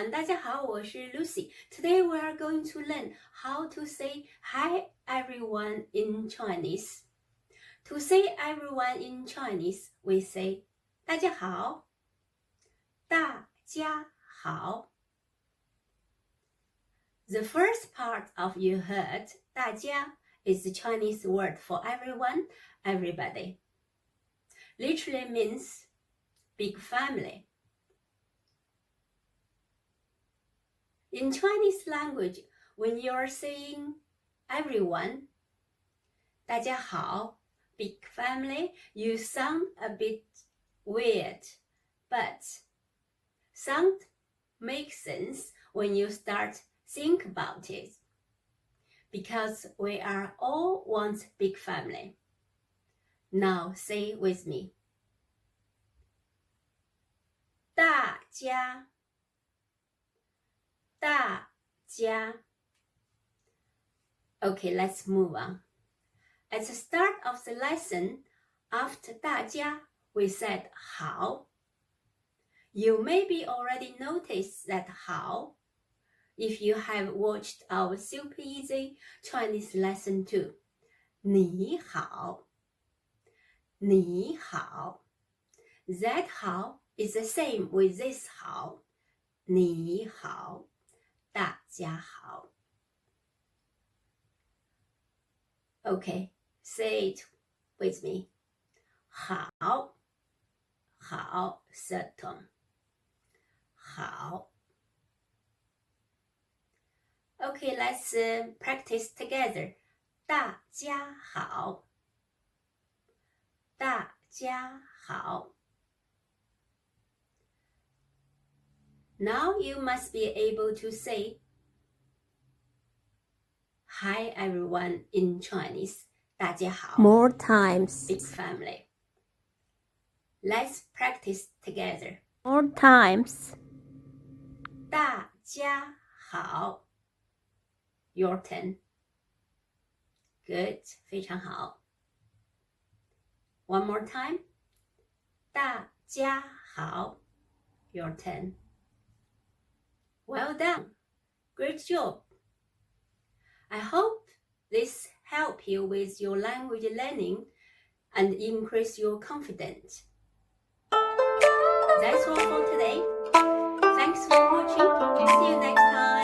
everyone. 大家好，我是 Lucy. Today we are going to learn how to say hi everyone in Chinese. To say everyone in Chinese, we say 大家好，大家好。The first part of you heard 大家 is the Chinese word for everyone, everybody. Literally means big family. In Chinese language, when you are saying everyone, 大家好, big family, you sound a bit weird, but sound makes sense when you start think about it. Because we are all one big family. Now say with me. 大家大家 Okay, let's move on. At the start of the lesson, after 大家, we said 好. You maybe already noticed that 好 if you have watched our super easy Chinese lesson 2. 你好 你好 That 好 is the same with this 好 你好大家好 Okay, say it with me. 好好 third tone. 好 Okay, let's practice together. 大家好大家好 Now you must be able to say hi everyone in Chinese. 大家好 More times. Big family. Let's practice together. More times. 大家好 Your turn. Good. 非常好 One more time. 大家好 Your turn. Well done. Great job. I hope this helps you with your language learning and increase your confidence. That's all for today. Thanks for watching. See you next time.